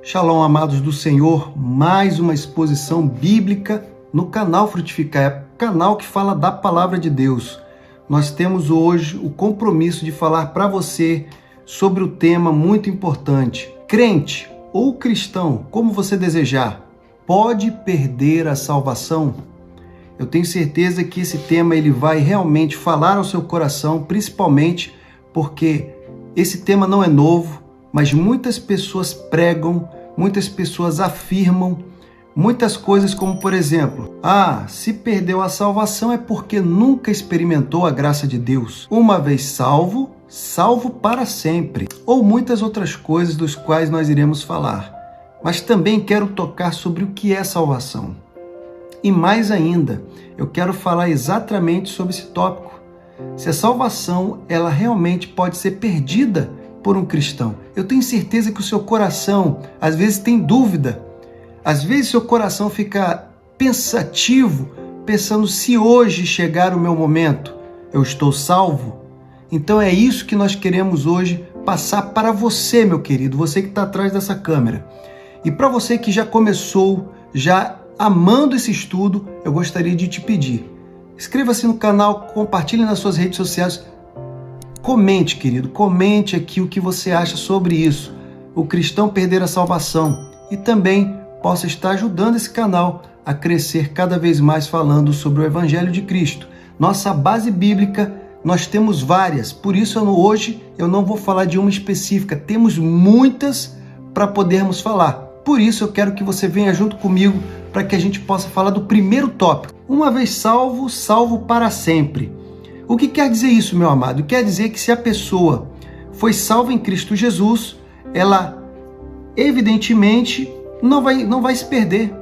Shalom, amados do Senhor, mais uma exposição bíblica no canal Frutificar, é o canal que fala da Palavra de Deus. Nós temos hoje o compromisso de falar para você sobre o tema muito importante. Crente ou cristão, como você desejar, pode perder a salvação? Eu tenho certeza que esse tema ele vai realmente falar ao seu coração, principalmente porque esse tema não é novo, mas muitas pessoas pregam, muitas pessoas afirmam muitas coisas como, por exemplo, se perdeu a salvação é porque nunca experimentou a graça de Deus. Uma vez salvo, salvo para sempre. Ou muitas outras coisas dos quais nós iremos falar. Mas também quero tocar sobre o que é salvação. E mais ainda, eu quero falar exatamente sobre esse tópico. Se a salvação, ela realmente pode ser perdida por um cristão. Eu tenho certeza que o seu coração, às vezes, tem dúvida. Às vezes, seu coração fica pensativo, pensando se hoje chegar o meu momento, eu estou salvo? Então é isso que nós queremos hoje passar para você, meu querido, você que está atrás dessa câmera. E para você que já começou, já amando esse estudo, eu gostaria de te pedir, inscreva-se no canal, compartilhe nas suas redes sociais, comente, querido, comente aqui o que você acha sobre isso, o cristão perder a salvação, e também possa estar ajudando esse canal a crescer cada vez mais falando sobre o Evangelho de Cristo. Nossa base bíblica, nós temos várias, por isso hoje eu não vou falar de uma específica, temos muitas para podermos falar. Por isso eu quero que você venha junto comigo para que a gente possa falar do primeiro tópico. Uma vez salvo, salvo para sempre. O que quer dizer isso, meu amado? Quer dizer que se a pessoa foi salva em Cristo Jesus, ela evidentemente não vai se perder.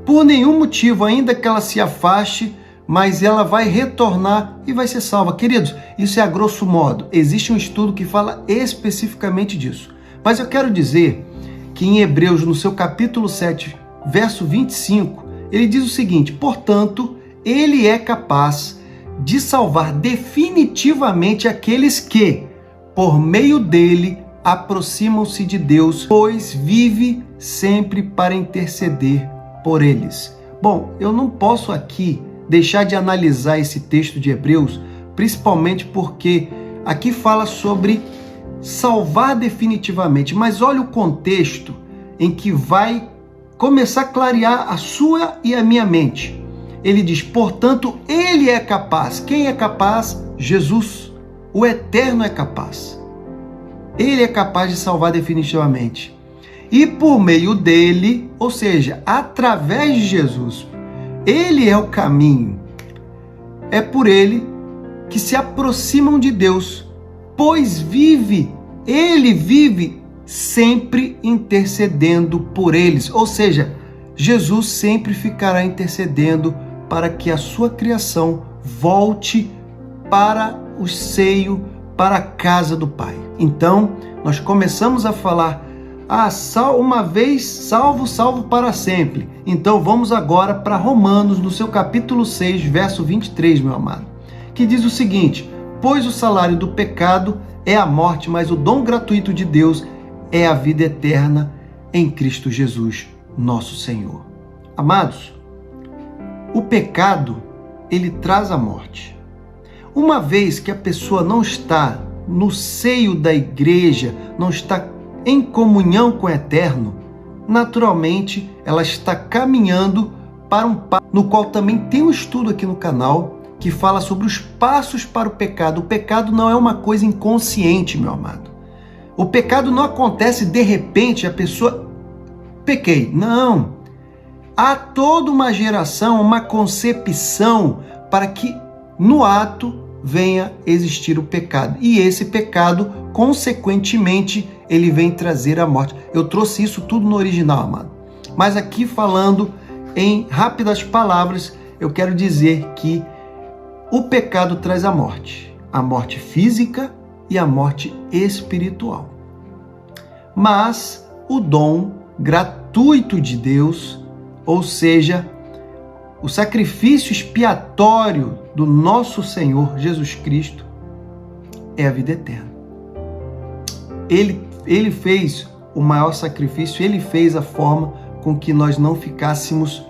Por nenhum motivo, ainda que ela se afaste, mas ela vai retornar e vai ser salva. Queridos, isso é a grosso modo. Existe um estudo que fala especificamente disso. Mas eu quero dizer que em Hebreus, no seu capítulo 7, verso 25, ele diz o seguinte: portanto, ele é capaz de salvar definitivamente aqueles que, por meio dele, aproximam-se de Deus, pois vive sempre para interceder por eles. Bom, eu não posso aqui deixar de analisar esse texto de Hebreus, principalmente porque aqui fala sobre salvar definitivamente, mas olha o contexto em que vai começar a clarear a sua e a minha mente. Ele diz, portanto, ele é capaz. Quem é capaz? Jesus. O Eterno é capaz. Ele é capaz de salvar definitivamente. E por meio dele, ou seja, através de Jesus, ele é o caminho. É por ele que se aproximam de Deus, pois ele vive sempre intercedendo por eles. Ou seja, Jesus sempre ficará intercedendo para que a sua criação volte para o seio, para a casa do Pai. Então, nós começamos a falar, uma vez salvo, salvo para sempre. Então, vamos agora para Romanos, no seu capítulo 6, verso 23, meu amado, que diz o seguinte: pois o salário do pecado é a morte, mas o dom gratuito de Deus é a vida eterna em Cristo Jesus, nosso Senhor. Amados, o pecado, ele traz a morte. Uma vez que a pessoa não está no seio da igreja, não está em comunhão com o Eterno, naturalmente ela está caminhando para um passo, no qual também tem um estudo aqui no canal, que fala sobre os passos para o pecado. O pecado não é uma coisa inconsciente, meu amado. O pecado não acontece de repente, a pessoa, pequei. Não. Há toda uma geração, uma concepção para que no ato venha existir o pecado. E esse pecado, consequentemente, ele vem trazer a morte. Eu trouxe isso tudo no original, amado. Mas aqui falando em rápidas palavras, eu quero dizer que o pecado traz a morte física e a morte espiritual. Mas o dom gratuito de Deus, ou seja, o sacrifício expiatório do nosso Senhor Jesus Cristo, é a vida eterna. Ele fez o maior sacrifício, ele fez a forma com que nós não ficássemos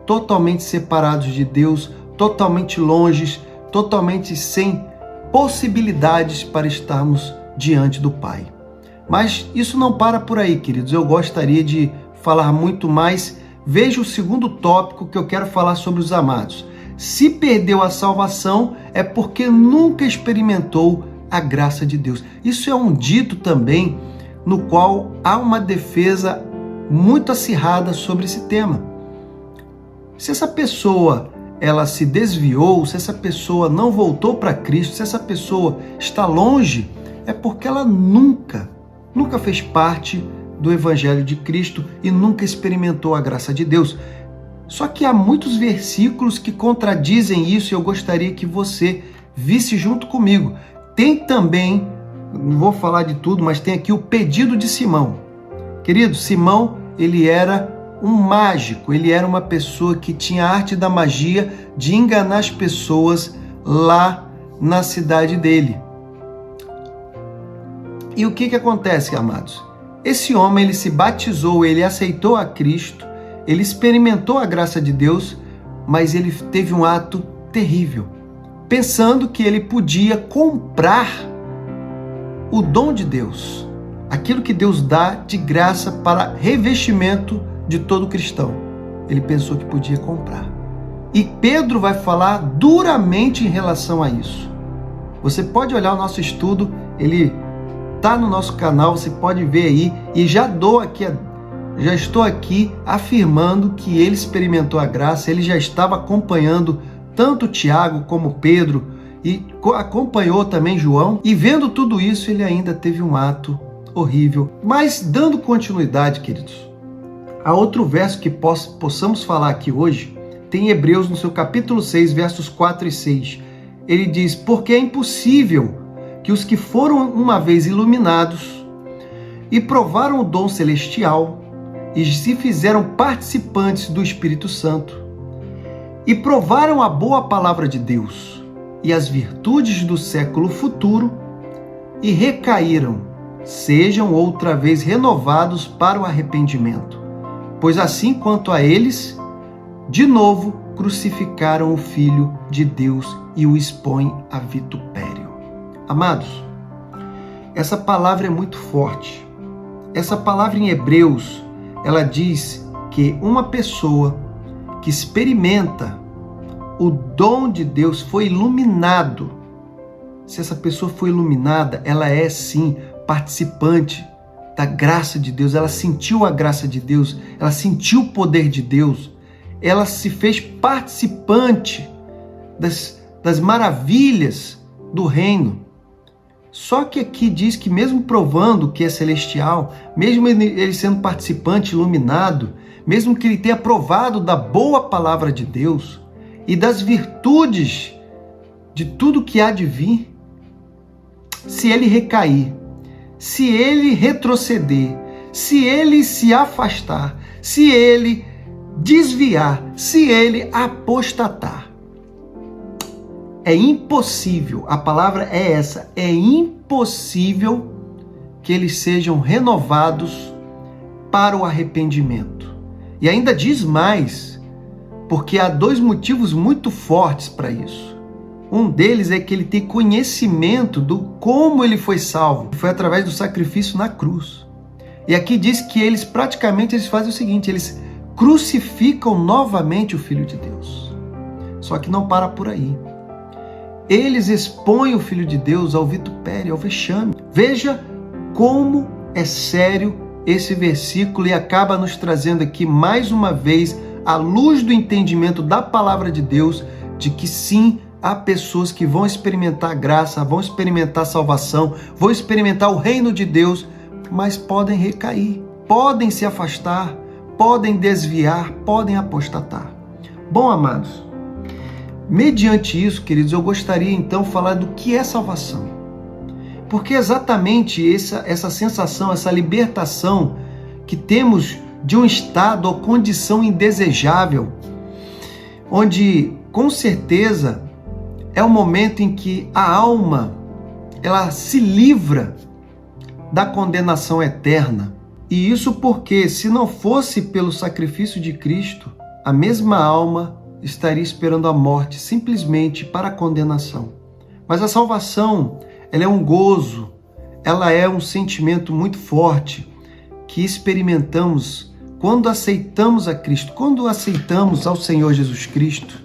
totalmente separados de Deus, totalmente longe, totalmente sem possibilidades para estarmos diante do Pai. Mas isso não para por aí, queridos. Eu gostaria de falar muito mais. Veja o segundo tópico que eu quero falar sobre os amados. Se perdeu a salvação, é porque nunca experimentou a graça de Deus. Isso é um dito também no qual há uma defesa muito acirrada sobre esse tema. Se essa pessoa ela se desviou, se essa pessoa não voltou para Cristo, se essa pessoa está longe, é porque ela nunca fez parte do Evangelho de Cristo e nunca experimentou a graça de Deus. Só que há muitos versículos que contradizem isso e eu gostaria que você visse junto comigo. Tem também, não vou falar de tudo, mas tem aqui o pedido de Simão. Querido, Simão, ele era um mágico, ele era uma pessoa que tinha a arte da magia de enganar as pessoas lá na cidade dele. E o que acontece, amados? Esse homem, ele se batizou, ele aceitou a Cristo, ele experimentou a graça de Deus, mas ele teve um ato terrível, pensando que ele podia comprar o dom de Deus, aquilo que Deus dá de graça para revestimento de todo cristão. Ele pensou que podia comprar. E Pedro vai falar duramente em relação a isso. Você pode olhar o nosso estudo, ele está no nosso canal, você pode ver aí, e já estou aqui afirmando que ele experimentou a graça, ele já estava acompanhando tanto Tiago como Pedro, e acompanhou também João, e vendo tudo isso, ele ainda teve um ato horrível. Mas dando continuidade, queridos, há outro verso que possamos falar aqui hoje, tem Hebreus no seu capítulo 6, versos 4 e 6. Ele diz, porque é impossível que os que foram uma vez iluminados e provaram o dom celestial e se fizeram participantes do Espírito Santo e provaram a boa palavra de Deus e as virtudes do século futuro e recaíram, sejam outra vez renovados para o arrependimento. Pois assim quanto a eles, de novo crucificaram o Filho de Deus e o expõem a vitupério. Amados, essa palavra é muito forte. Essa palavra em Hebreus, ela diz que uma pessoa que experimenta o dom de Deus foi iluminado. Se essa pessoa foi iluminada, ela é sim participante da graça de Deus. Ela sentiu a graça de Deus, ela sentiu o poder de Deus, ela se fez participante das maravilhas do reino. Só que aqui diz que mesmo provando que é celestial, mesmo ele sendo participante, iluminado, mesmo que ele tenha provado da boa palavra de Deus e das virtudes de tudo que há de vir, se ele recair, se ele retroceder, se ele se afastar, se ele desviar, se ele apostatar, é impossível, a palavra é essa, é impossível que eles sejam renovados para o arrependimento. E ainda diz mais, porque há dois motivos muito fortes para isso. Um deles é que ele tem conhecimento do como ele foi salvo. Foi através do sacrifício na cruz. E aqui diz que eles fazem o seguinte, eles crucificam novamente o Filho de Deus. Só que não para por aí. Eles expõem o Filho de Deus ao vitupério, ao vexame. Veja como é sério esse versículo e acaba nos trazendo aqui mais uma vez a luz do entendimento da palavra de Deus, de que sim, há pessoas que vão experimentar a graça, vão experimentar a salvação, vão experimentar o reino de Deus, mas podem recair, podem se afastar, podem desviar, podem apostatar. Bom, amados, mediante isso, queridos, eu gostaria então de falar do que é salvação. Porque exatamente essa sensação, essa libertação que temos de um estado ou condição indesejável, onde com certeza é o momento em que a alma ela se livra da condenação eterna E isso porque, se não fosse pelo sacrifício de Cristo, a mesma alma estaria esperando a morte simplesmente para a condenação. Mas a salvação, ela é um gozo, ela é um sentimento muito forte que experimentamos quando aceitamos a Cristo. Quando aceitamos ao Senhor Jesus Cristo,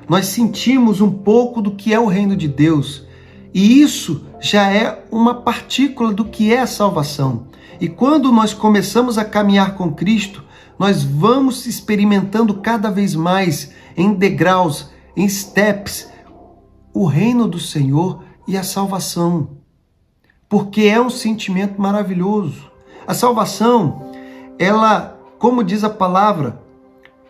nós sentimos um pouco do que é o reino de Deus. E isso já é uma partícula do que é a salvação. E quando nós começamos a caminhar com Cristo, nós vamos experimentando cada vez mais, em degraus, em steps, o reino do Senhor e a salvação. Porque é um sentimento maravilhoso. A salvação, ela, como diz a palavra,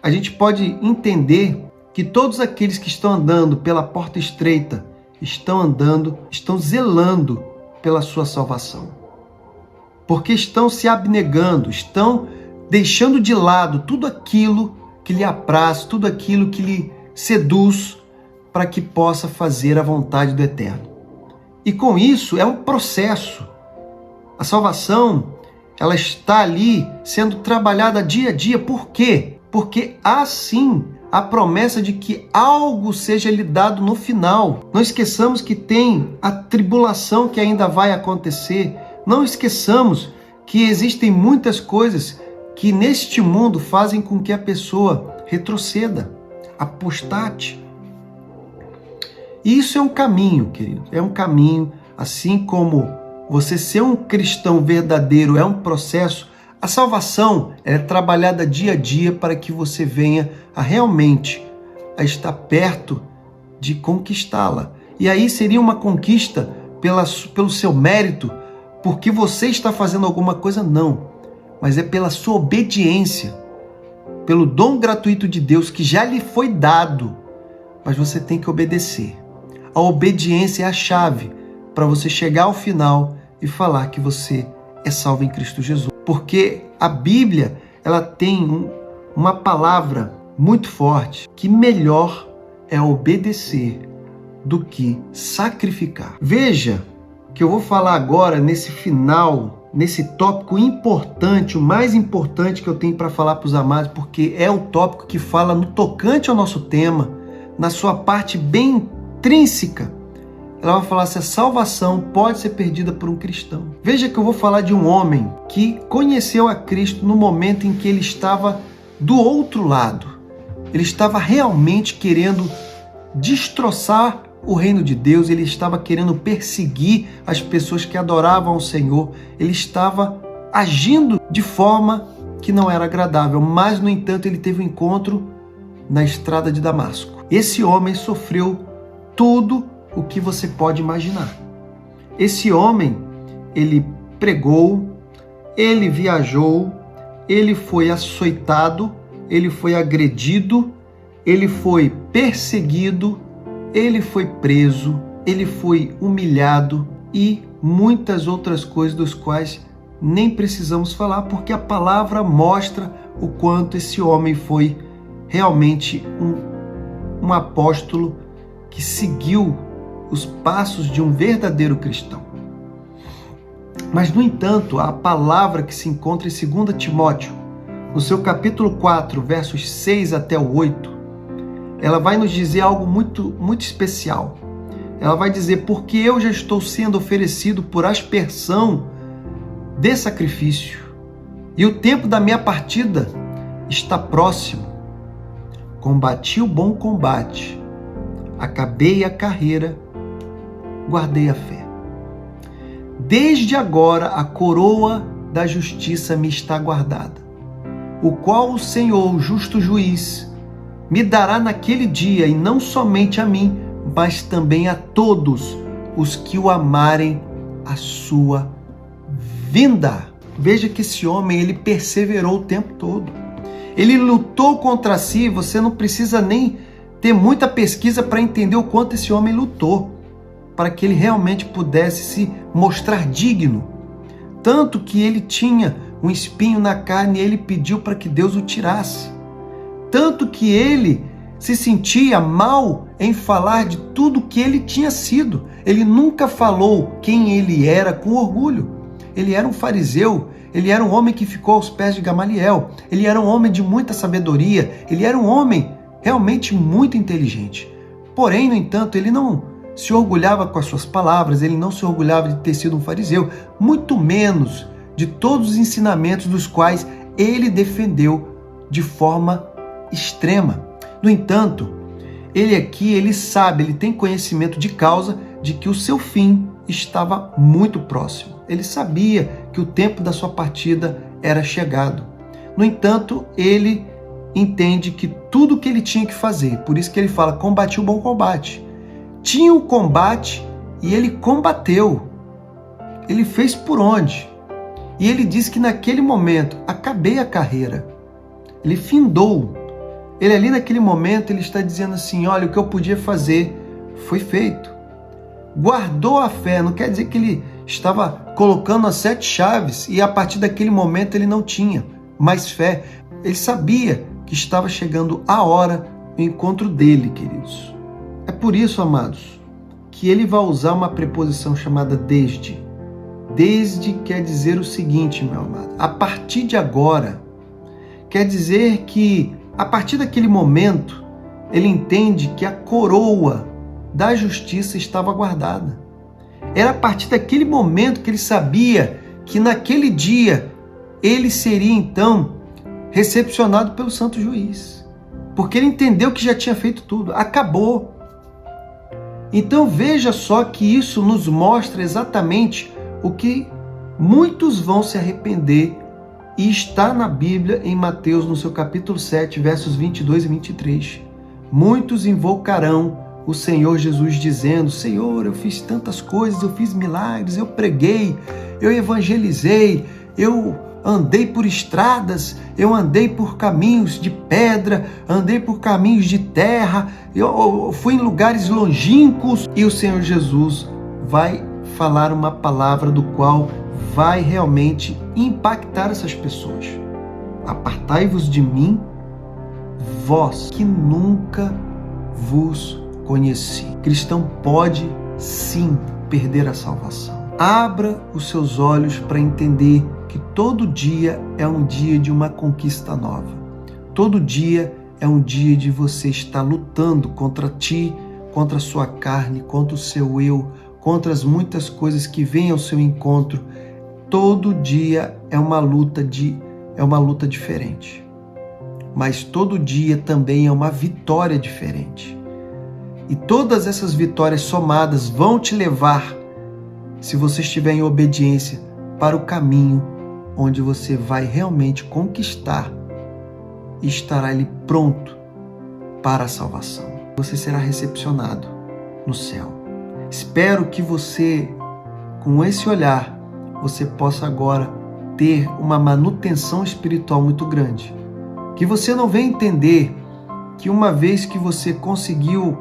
a gente pode entender que todos aqueles que estão andando pela porta estreita estão zelando pela sua salvação. Porque estão se abnegando, estão deixando de lado tudo aquilo que lhe apraz, tudo aquilo que lhe seduz, para que possa fazer a vontade do Eterno. E com isso é um processo. A salvação, ela está ali sendo trabalhada dia a dia. Por quê? Porque há sim a promessa de que algo seja lhe dado no final. Não esqueçamos que tem a tribulação que ainda vai acontecer. Não esqueçamos que existem muitas coisas que neste mundo fazem com que a pessoa retroceda, apostate. E isso é um caminho, querido. É um caminho, assim como você ser um cristão verdadeiro é um processo. A salvação é trabalhada dia a dia para que você venha a realmente a estar perto de conquistá-la. E aí seria uma conquista pelo seu mérito, porque você está fazendo alguma coisa? Não. Mas é pela sua obediência, pelo dom gratuito de Deus que já lhe foi dado. Mas você tem que obedecer. A obediência é a chave para você chegar ao final e falar que você é salvo em Cristo Jesus. Porque a Bíblia, ela tem uma palavra muito forte, que melhor é obedecer do que sacrificar. Veja que eu vou falar agora nesse final, nesse tópico importante, o mais importante que eu tenho para falar para os amados, porque é o tópico que fala no tocante ao nosso tema, na sua parte bem intrínseca. Ela vai falar se a salvação pode ser perdida por um cristão. Veja que eu vou falar de um homem que conheceu a Cristo no momento em que ele estava do outro lado. Ele estava realmente querendo destroçar o reino de Deus, ele estava querendo perseguir as pessoas que adoravam o Senhor, ele estava agindo de forma que não era agradável, mas, no entanto, ele teve um encontro na estrada de Damasco. Esse homem sofreu tudo o que você pode imaginar. Esse homem, ele pregou, ele viajou, ele foi açoitado, ele foi agredido, ele foi perseguido, ele foi preso, ele foi humilhado e muitas outras coisas dos quais nem precisamos falar, porque a palavra mostra o quanto esse homem foi realmente um apóstolo que seguiu os passos de um verdadeiro cristão. Mas, no entanto, a palavra que se encontra em 2 Timóteo, no seu capítulo 4, versos 6 até o 8, ela vai nos dizer algo muito, muito especial. Ela vai dizer, porque eu já estou sendo oferecido por aspersão de sacrifício, e o tempo da minha partida está próximo. Combati o bom combate, acabei a carreira, guardei a fé. Desde agora a coroa da justiça me está guardada, o qual o Senhor, o justo juiz, me dará naquele dia, e não somente a mim, mas também a todos os que o amarem a sua vinda. Veja que esse homem, ele perseverou o tempo todo. Ele lutou contra si. Você não precisa nem ter muita pesquisa para entender o quanto esse homem lutou, para que ele realmente pudesse se mostrar digno. Tanto que ele tinha um espinho na carne e ele pediu para que Deus o tirasse. Tanto que ele se sentia mal em falar de tudo que ele tinha sido. Ele nunca falou quem ele era com orgulho. Ele era um fariseu, ele era um homem que ficou aos pés de Gamaliel, ele era um homem de muita sabedoria, ele era um homem realmente muito inteligente. Porém, no entanto, ele não se orgulhava com as suas palavras, ele não se orgulhava de ter sido um fariseu, muito menos de todos os ensinamentos dos quais ele defendeu de forma extrema. No entanto, ele sabe, ele tem conhecimento de causa de que o seu fim estava muito próximo. Ele sabia que o tempo da sua partida era chegado. No entanto, ele entende que tudo o que ele tinha que fazer, por isso que ele fala, combati o bom combate. Tinha o combate e ele combateu. Ele fez por onde? E ele diz que naquele momento, acabei a carreira. Ele findou. Ele ali naquele momento, ele está dizendo assim, olha, o que eu podia fazer foi feito. Guardou a fé, não quer dizer que ele estava colocando as 7 chaves e a partir daquele momento ele não tinha mais fé. Ele sabia que estava chegando a hora do encontro dele, queridos. É por isso, amados, que ele vai usar uma preposição chamada desde. Desde quer dizer o seguinte, meu amado, a partir de agora, quer dizer que a partir daquele momento, ele entende que a coroa da justiça estava guardada. Era a partir daquele momento que ele sabia que naquele dia ele seria então recepcionado pelo santo juiz. Porque ele entendeu que já tinha feito tudo, acabou. Então veja só que isso nos mostra exatamente o que muitos vão se arrepender e está na Bíblia em Mateus no seu capítulo 7, versos 22 e 23. Muitos invocarão o Senhor Jesus dizendo, Senhor, eu fiz tantas coisas, eu fiz milagres, eu preguei, eu evangelizei, eu andei por estradas, eu andei por caminhos de pedra, andei por caminhos de terra, eu fui em lugares longínquos. E o Senhor Jesus vai falar uma palavra do qual vai realmente impactar essas pessoas. Apartai-vos de mim, vós que nunca vos conheci. Cristão pode sim perder a salvação. Abra os seus olhos para entender que todo dia é um dia de uma conquista nova. Todo dia é um dia de você estar lutando contra ti, contra a sua carne, contra o seu eu, contra as muitas coisas que vêm ao seu encontro. Todo dia é uma luta diferente. Mas todo dia também é uma vitória diferente. E todas essas vitórias somadas vão te levar, se você estiver em obediência, para o caminho onde você vai realmente conquistar e estará ali pronto para a salvação. Você será recepcionado no céu. Espero que você, com esse olhar, você possa agora ter uma manutenção espiritual muito grande. Que você não venha entender que uma vez que você conseguiu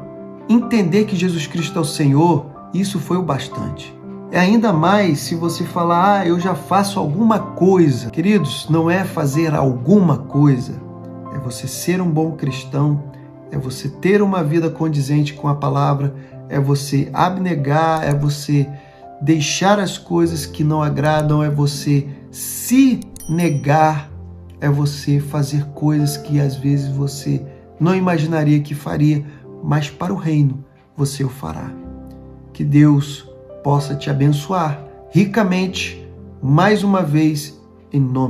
entender que Jesus Cristo é o Senhor, isso foi o bastante. É ainda mais se você falar, eu já faço alguma coisa. Queridos, não é fazer alguma coisa. É você ser um bom cristão, é você ter uma vida condizente com a palavra, é você abnegar, é você deixar as coisas que não agradam, é você se negar, é você fazer coisas que às vezes você não imaginaria que faria, mas para o reino você o fará. Que Deus possa te abençoar ricamente, mais uma vez, em nome